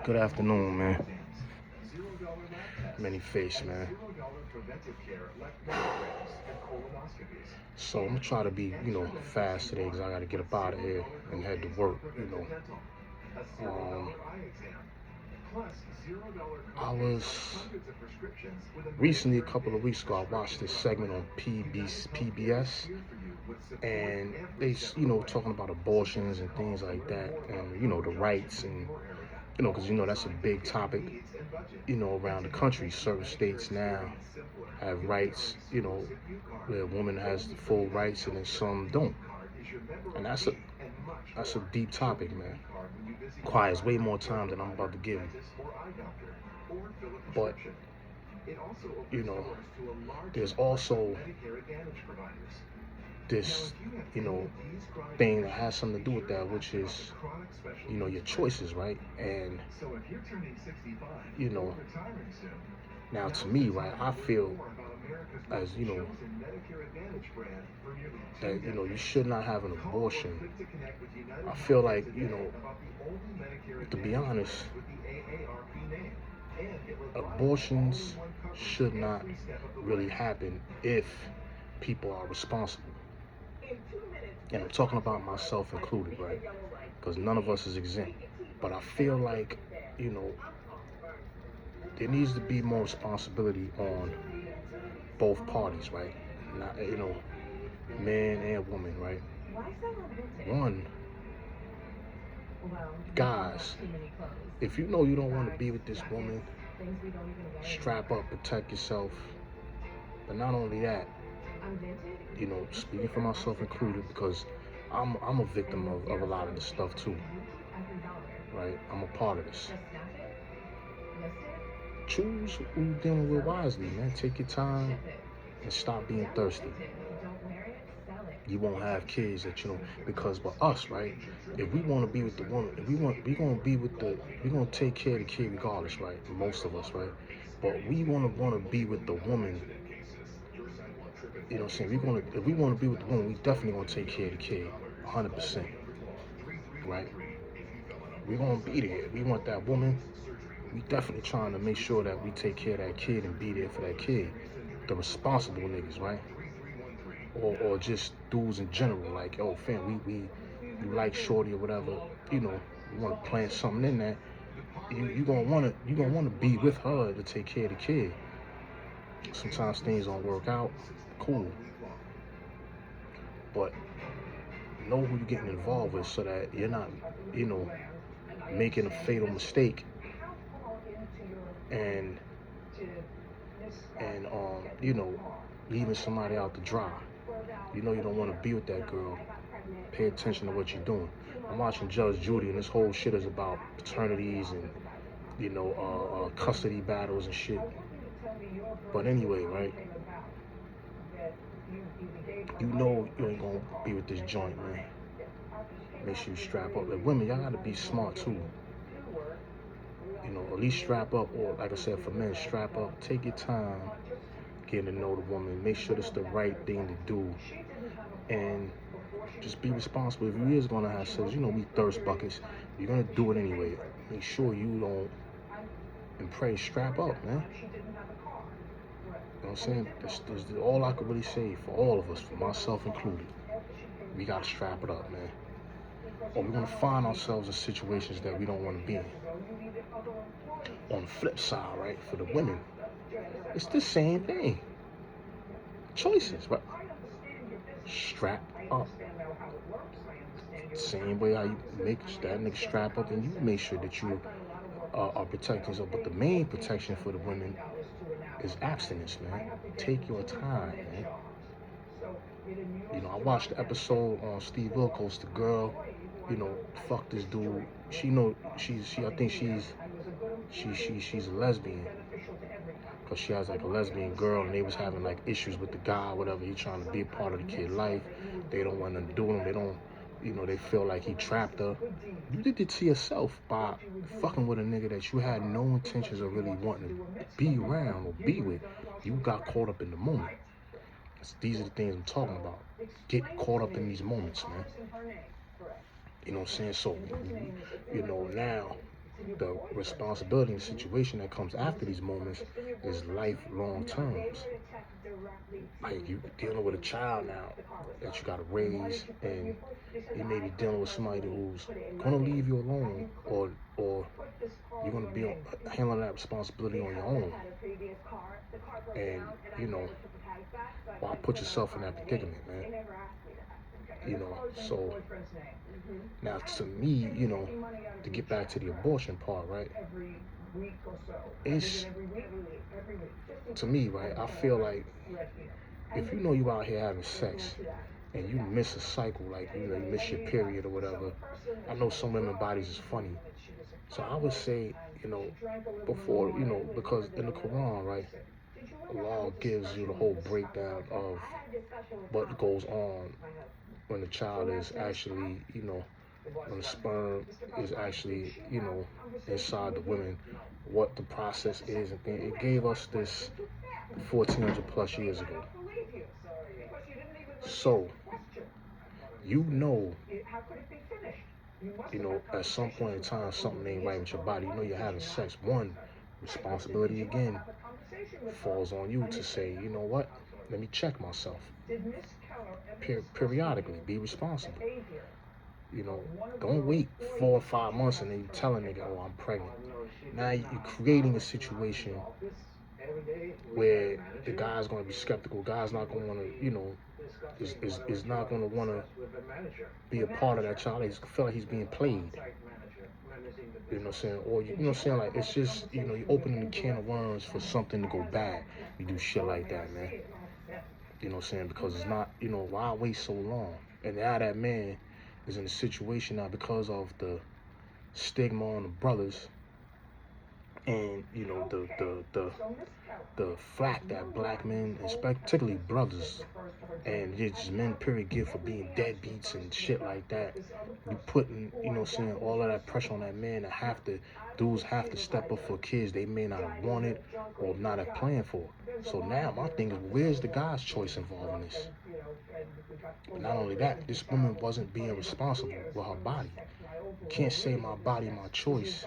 Good afternoon, man. Many face, man. So I'm gonna try to be, fast today because I gotta get up out of here and head to work. I was recently, a couple of weeks ago, I watched this segment on PBS, and they, talking about abortions and things like that, and the rights and because that's a big topic, around the country. Certain states now have rights, where a woman has the full rights, and then some don't. And that's a deep topic, man. Requires way more time than I'm about to give. But there's also this, thing that has something to do with that, which is, your choices, right? And now to me, right, I feel as that you should not have an abortion. I feel like to be honest, abortions should not really happen if people are responsible. And I'm talking about myself included, right? Because none of us is exempt. But I feel like, there needs to be more responsibility on both parties, right? Not, man and woman, right? One, guys, if you know you don't want to be with this woman, strap up, protect yourself. But not only that, speaking for myself included, because I'm a victim of a lot of this stuff too, right? I'm a part of this. Choose who you're dealing with wisely, man. Take your time and stop being thirsty. You won't have kids because for us, right? If we want to be with the woman, we're gonna take care of the kid regardless, right? Most of us, right? But we want to be with the woman. You know what I'm saying? If we want to be with the woman, we definitely gonna take care of the kid, 100%, right? We're gonna be there. We want that woman. We definitely trying to make sure that we take care of that kid and be there for that kid. The responsible niggas, right? Or just dudes in general, like, oh fam, you like shorty or whatever, you want to plant something in that. You gonna wanna be with her to take care of the kid. Sometimes things don't work out, cool, but know who you're getting involved with so that you're not, making a fatal mistake and leaving somebody out to dry. You don't want to be with that girl. Pay attention to what you're doing. I'm watching Judge Judy, and this whole shit is about paternities and custody battles and shit. But anyway, right? You ain't gonna be with this joint, man. Make sure you strap up. Like women, y'all gotta be smart too. At least strap up, or like I said, for men, strap up. Take your time getting to know the woman. Make sure it's the right thing to do, and just be responsible. If you is gonna have sex, we thirst buckets. You're gonna do it anyway. Make sure you don't, and pray, strap up, man. You know what I'm saying? That's all I could really say for all of us, for myself included. We gotta strap it up, man. Or we're gonna find ourselves in situations that we don't want to be in. On the flip side, right, for the women, it's the same thing. Choices, right? Strap up. Same way how you make that nigga strap up, and you make sure that you are protecting yourself. But the main protection for the women is abstinence, man. Take your time, man. I watched the episode on Steve Wilkos. The girl, fuck this dude. She I think she's a lesbian, because she has like a lesbian girl, and they was having like issues with the guy, whatever. He trying to be a part of the kid's life. They don't want to do him. They don't, they feel like he trapped her. You did it to yourself by fucking with a nigga that you had no intentions of really wanting to be around or be with. You got caught up in the moment. These are the things I'm talking about. Get caught up in these moments, man. You know what I'm saying? So, now, the responsibility and situation that comes after these moments is lifelong terms. Like you dealing with a child now that you gotta raise, and you may be dealing with somebody who's gonna leave you alone, or you're gonna be handling that responsibility on your own. And you know, why put yourself in that predicament, man? You know, so now to me, you know, to get back to the abortion part, right? It's to me, right? I feel like if you know you out here having sex and you miss a cycle, like you know, you miss your period or whatever. I know some women bodies is funny, so I would say, you know, before, you know, because in the Quran, right, Allah gives you the whole breakdown of what goes on when the child is actually, you know, when the sperm is actually, you know, inside the women, what the process is, and it gave us this 1400 plus years ago. So you know, at some point in time, something ain't right with your body. You know, you're having sex. One responsibility again falls on you to say, you know what? Let me check myself. Periodically, be responsible. You know, don't wait 4 or 5 months and then you tell a nigga, oh, I'm pregnant. Now you're creating a situation where the guy's going to be skeptical. Guy's not going to want to, you know, is not going to want to be a part of that child. He's feel like he's being played. You know what I'm saying? Or, you know what I'm saying? Like, it's just, you know, you're opening a can of worms for something to go bad. You do shit like that, man. You know what I'm saying? Because it's not, you know, why wait so long? And now that man is in a situation now because of the stigma on the brothers and, you know, the flack that black men, and particularly brothers, and just men period give for being deadbeats and shit like that. You putting, you know what I'm saying, all of that pressure on that man that dudes have to step up for kids they may not have wanted or not have planned for. So now my thing is, where's the guy's choice involved in this? But not only that, this woman wasn't being responsible with her body. You can't say my body, my choice,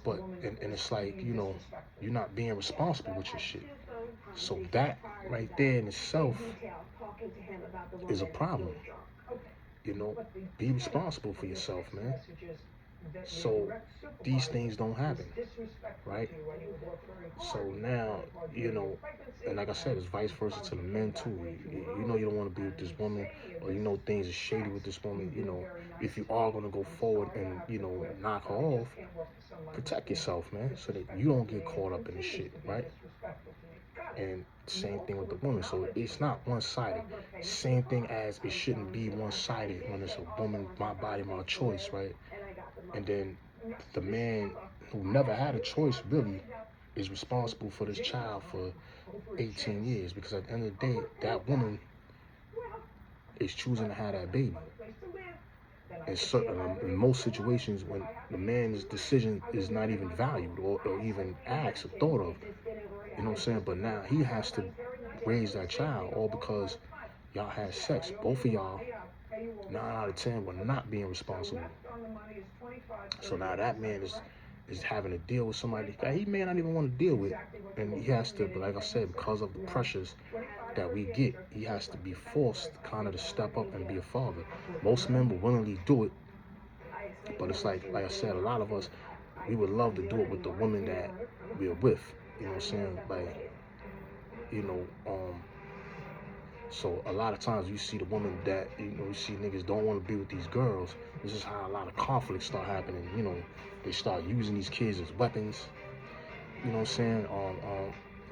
but and it's like, you know, you're not being responsible with your shit. So that right there in itself is a problem. You know, be responsible for yourself, man. So these things don't happen, right? So now, you know, and like I said, it's vice versa to the men too. You know you don't want to be with this woman, or you know things are shady with this woman. You know, if you are going to go forward and, you know, knock her off, protect yourself, man, so that you don't get caught up in this shit, right? And same thing with the woman. So it's not one-sided. Same thing as it shouldn't be one-sided when it's a woman, my body, my choice, right? And then the man who never had a choice really is responsible for this child for 18 years, because at the end of the day, that woman is choosing to have that baby. In most situations, when the man's decision is not even valued or even asked or thought of, you know what I'm saying? But now he has to raise that child, all because y'all had sex. Both of y'all, 9 out of 10, were not being responsible. So now that man is having to deal with somebody that he may not even want to deal with, and he has to. But like I said, because of the pressures that we get, he has to be forced kind of to step up and be a father. Most men will willingly do it, but it's like I said, a lot of us, we would love to do it with the woman that we're with. You know what I'm saying? Like, you know, so a lot of times you see the woman that, you know, you see niggas don't want to be with these girls. This is how a lot of conflicts start happening. You know, they start using these kids as weapons. You know what I'm saying?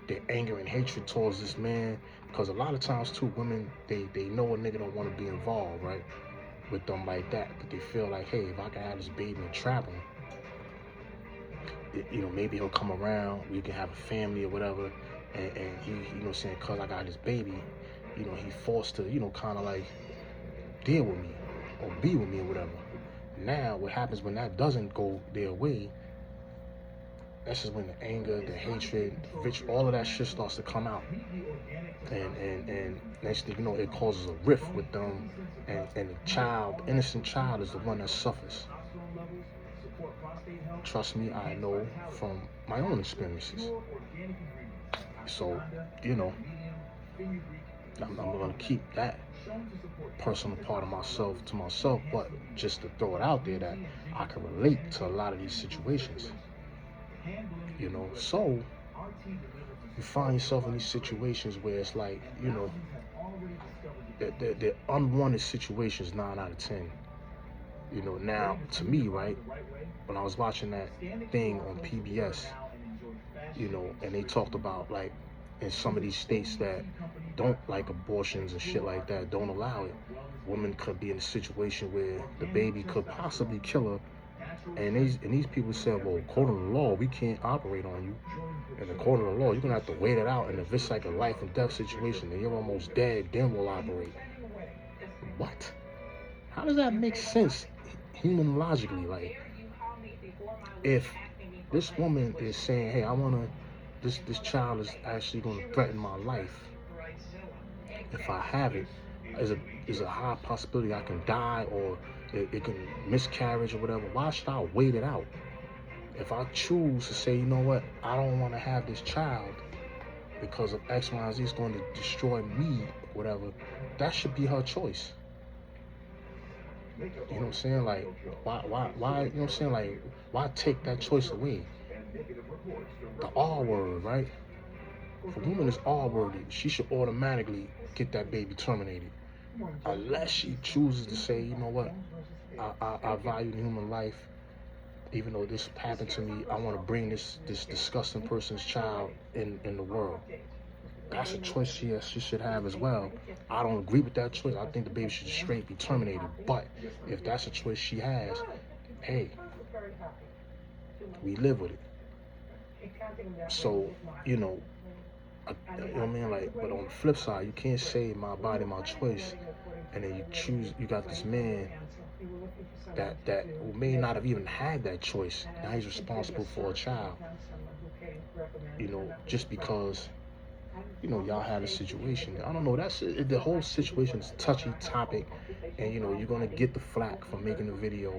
Their anger and hatred towards this man. Because a lot of times too, women, they know a nigga don't want to be involved, right, with them like that. But they feel like, hey, if I can have this baby and trap him, you know, maybe he'll come around, we can have a family or whatever, and he, you know what I'm saying, cause I got this baby, you know, he forced to, you know, kind of like deal with me or be with me or whatever. Now, what happens when that doesn't go their way, that's just when the anger, the hatred, all of that shit starts to come out. And next thing you know, it causes a rift with them, and the child, the innocent child, is the one that suffers. Trust me, I know from my own experiences. So, you know, I'm going to keep that personal part of myself to myself, but just to throw it out there that I can relate to a lot of these situations. You know, so you find yourself in these situations where it's like, you know, they're unwanted situations 9 out of 10. You know, now to me, right, when I was watching that thing on PBS, you know, and they talked about like in some of these states that don't like abortions and shit like that, don't allow it, women could be in a situation where the baby could possibly kill her. And these people said, well, according to the law, we can't operate on you. And according to the law, you're gonna have to wait it out. And if it's like a life and death situation and you're almost dead, then we'll operate. What? How does that make sense human logically? Like, if this woman is saying, hey, I wanna, this child is actually gonna threaten my life. If I have it, is a high possibility I can die or it can miscarriage or whatever. Why should I wait it out? If I choose to say, you know what, I don't want to have this child because of X, Y, and Z is going to destroy me, whatever, that should be her choice. You know what I'm saying? Like, why, you know what I'm saying? Like, why take that choice away? The R word, right? If a woman is R worthy, she should automatically get that baby terminated. Unless she chooses to say, you know what, I value human life. Even though this happened to me, I want to bring this disgusting person's child in the world. That's a choice she should have as well. I don't agree with that choice. I think the baby should straight be terminated. But if that's a choice she has, hey, we live with it. So, you know, you know what I mean? Like, but on the flip side, you can't say my body, my choice, and then you got this man that may not have even had that choice. Now he's responsible for a child. You know, just because, you know, y'all had a situation. I don't know. The whole situation is a touchy topic, and you know, you're gonna get the flack for making the video.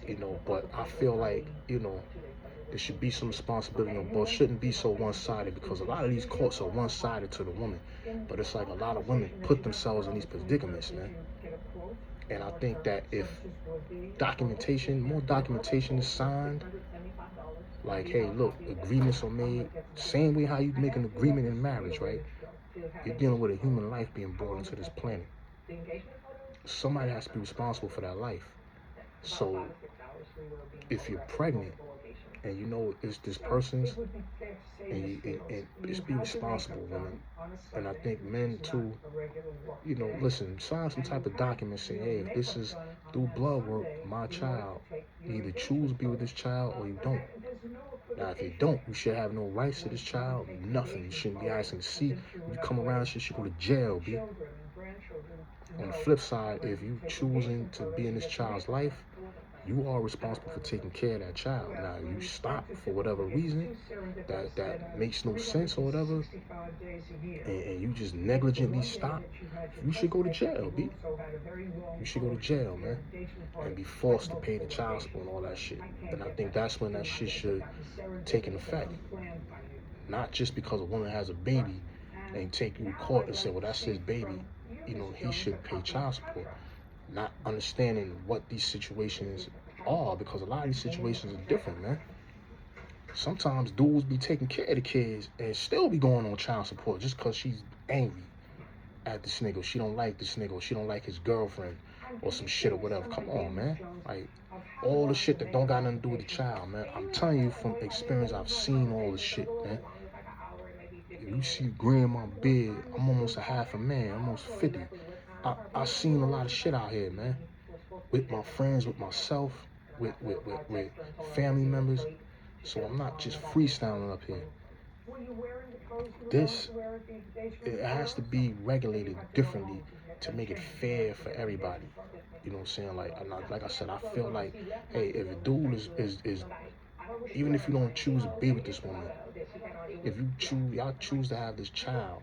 You know, but I feel like, you know, there should be some responsibility on both. Shouldn't be so one-sided, because a lot of these courts are one-sided to the woman. But it's like a lot of women put themselves in these predicaments, man. And I think that if more documentation is signed, like, hey, look, agreements are made, same way how you make an agreement in marriage, right? You're dealing with a human life being brought into this planet. Somebody has to be responsible for that life. So if you're pregnant and you know it's this person's, and just be responsible, women. And I think men too, you know, listen, sign some type of document saying, hey, if this is through blood work, my child, you either choose to be with this child or you don't. Now, if you don't, you should have no rights to this child, nothing. You shouldn't be asking to see. When you come around, you should go to jail, B. On the flip side, if you choosing to be in this child's life, you are responsible for taking care of that child. Now, you stop for whatever reason that makes no sense or whatever, and you just negligently stop, you should go to jail, B. You should go to jail, man, and be forced to pay the child support and all that shit. And I think that's when that shit should take an effect. Not just because a woman has a baby and take you to court and say, well, that's his baby, you know, he should pay child support. Not understanding what these situations are, because a lot of these situations are different, man. Sometimes dudes be taking care of the kids and still be going on child support just because she's angry at this nigga. She don't like this nigga, or she don't like his girlfriend or some shit or whatever. Come on, man. Like, all the shit that don't got nothing to do with the child, man. I'm telling you from experience, I've seen all this shit, man. You see green in my beard, I'm almost a half a man, almost 50. I seen a lot of shit out here, man. With my friends, with myself, with family members. So I'm not just freestyling up here. It has to be regulated differently to make it fair for everybody. You know what I'm saying? Like I said, I feel like, hey, if a dude is even if you don't choose to be with this woman, if y'all choose to have this child,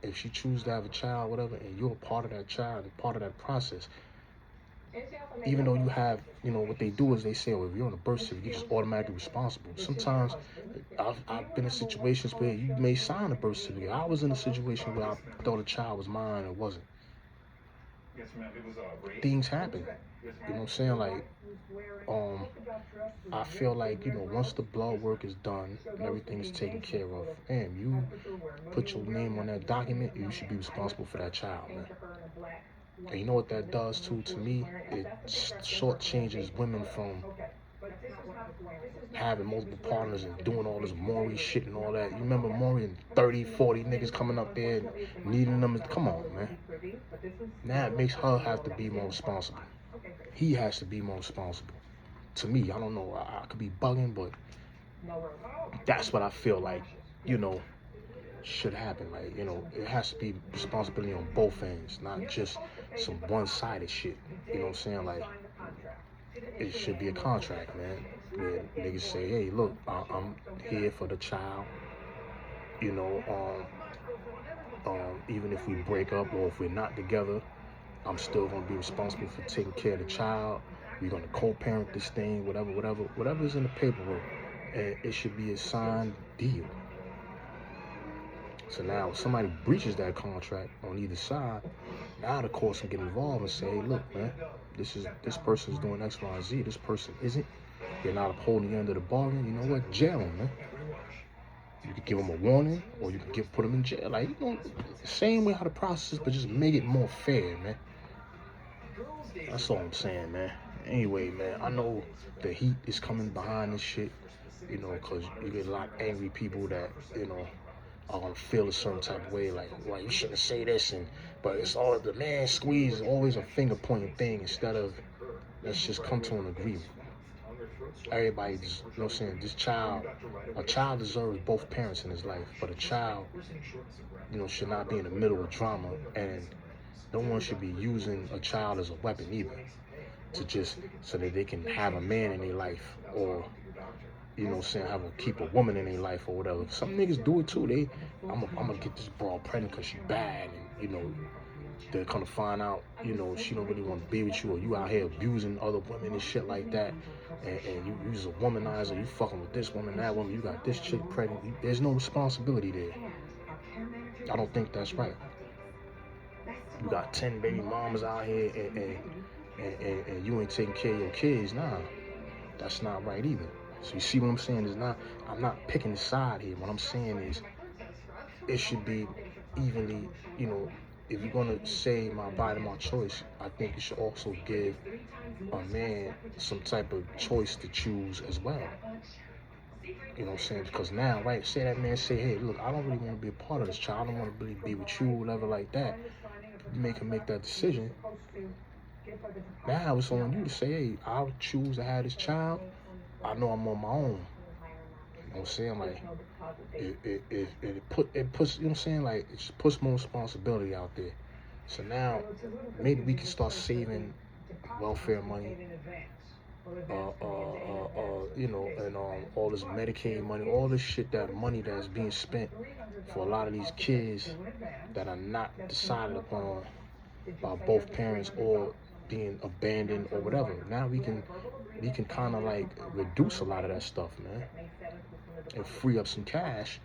if she chooses to have a child, whatever, and you're a part of that child and part of that process, even though you have, what they do is they say, oh, if you're on a birth certificate, you're just automatically responsible. Sometimes I've been in situations where you may sign a birth certificate. I was in a situation where I thought a child was mine and it wasn't. Things happen. You know what I'm saying? Like, I feel like, once the blood work is done and everything is taken care of, man, you put your name on that document, you should be responsible for that child, man. And you know what that does too to me? It shortchanges women from having multiple partners and doing all this Maury shit and all that. You remember Maury and 30, 40 niggas coming up there and needing them? Come on, man. Now it makes her have to be more responsible. He has to be more responsible. To me, I don't know. I could be bugging, but that's what I feel like, should happen. Like, it has to be responsibility on both ends, not just some one-sided shit. You know what I'm saying? Like, it should be a contract, man. Where niggas say, hey, look, I'm here for the child. Even if we break up or if we're not together, I'm still gonna be responsible for taking care of the child. We're gonna co-parent this thing, whatever's in the paperwork. And it should be a signed deal. So now if somebody breaches that contract on either side, now the courts can get involved and say, hey, look, man, this person's doing X, Y, and Z. This person isn't. They're not upholding the end of the bargain. You know what? Jail them, man. You could give them a warning, or you could put them in jail. Like, same way how the process is, but just make it more fair, man. That's all I'm saying, man. Anyway, man, I know the heat is coming behind this shit, because you get a lot of angry people that, are gonna feel a certain type of way, like, well, you shouldn't say this, but it's all the man squeeze is always a finger pointing thing instead of let's just come to an agreement. Everybody just, what I'm saying, a child deserves both parents in his life, but a child, should not be in the middle of drama, and no one should be using a child as a weapon either, so that they can have a man in their life, or keep a woman in their life or whatever. Some niggas do it too. I'm gonna get this broad pregnant because she bad, and they're gonna find out, she don't really want to be with you, or you out here abusing other women and shit like that, and you's a womanizer, you fucking with this woman, that woman, you got this chick pregnant. There's no responsibility there. I don't think that's right. You got 10 baby mamas out here, and you ain't taking care of your kids. Nah, that's not right either. So you see what I'm saying? I'm not picking a side here. What I'm saying is, it should be evenly, if you're gonna say my body, my choice, I think you should also give a man some type of choice to choose as well. You know what I'm saying? Because now, right, say that man say, hey, look, I don't really want to be a part of this child. I don't want to really be with you, whatever like that. You make him make that decision. Now it's on you to say, hey, I'll choose to have this child. I know I'm on my own. You know what I'm saying? Like, it puts, you know what I'm saying? Like, it just puts more responsibility out there. So now, maybe we can start saving welfare money, and all this Medicaid money, all this shit, that money that's being spent for a lot of these kids that are not decided upon by both parents or being abandoned or whatever. Now we can kind of like reduce a lot of that stuff, man, and free up some cash,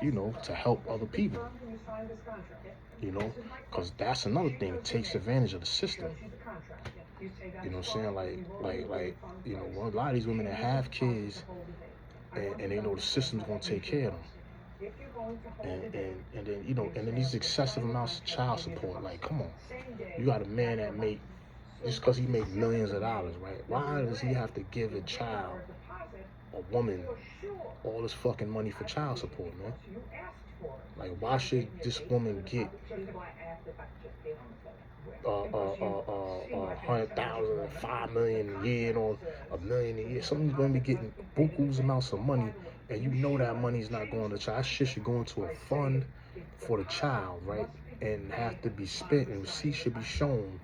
to help other people, because that's another thing. It takes advantage of the system. You know what I'm saying? Like, a lot of these women that have kids, and they know the system's gonna take care of them. And then, and then these excessive amounts of child support. Like, come on, you got a man that just because he makes millions of dollars, right? Why does he have to give a woman, all this fucking money for child support, man? Like, why should this woman get $100,000, $5 million a year, or $1 million a year? Some of these women be getting bukus amounts of money, and that money's not going to the child. That shit should go into a fund for the child, right? And have to be spent, and receipts should be shown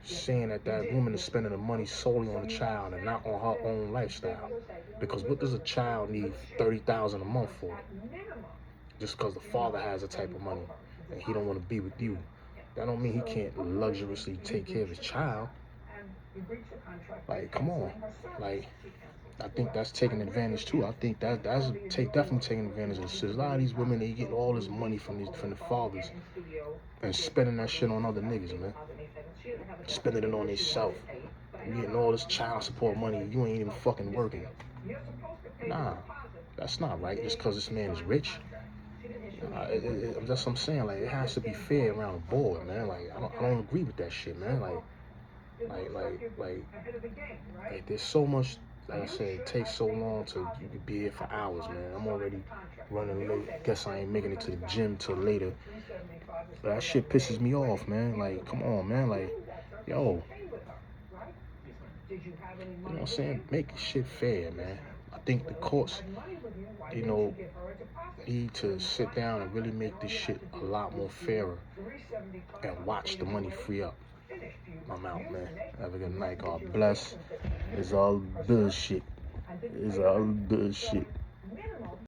saying that woman is spending the money solely on the child and not on her own lifestyle. Because what does a child need $30,000 a month for? Just because the father has a type of money and he don't want to be with you. That don't mean he can't luxuriously take care of his child. Like, come on. Like, I think that's taking advantage too. I think that's definitely taking advantage of the sisters. A lot of these women, they get all this money from the fathers and spending that shit on other niggas, man. Spending it on themselves. You getting all this child support money, you ain't even fucking working. Nah, that's not right. Just because this man is rich. That's what I'm saying. Like, it has to be fair around the board, man. Like, I don't agree with that shit, man. Like, there's so much. Like I said, it takes so long to you could be here for hours, man. I'm already running late. Guess I ain't making it to the gym till later. But that shit pisses me off, man. Like, come on, man. Like, yo, you know what I'm saying? Make shit fair, man. I think the courts, need to sit down and really make this shit a lot more fairer and watch the money free up. I'm out, man. Have a good night. God bless. It's all bullshit. It's all bullshit.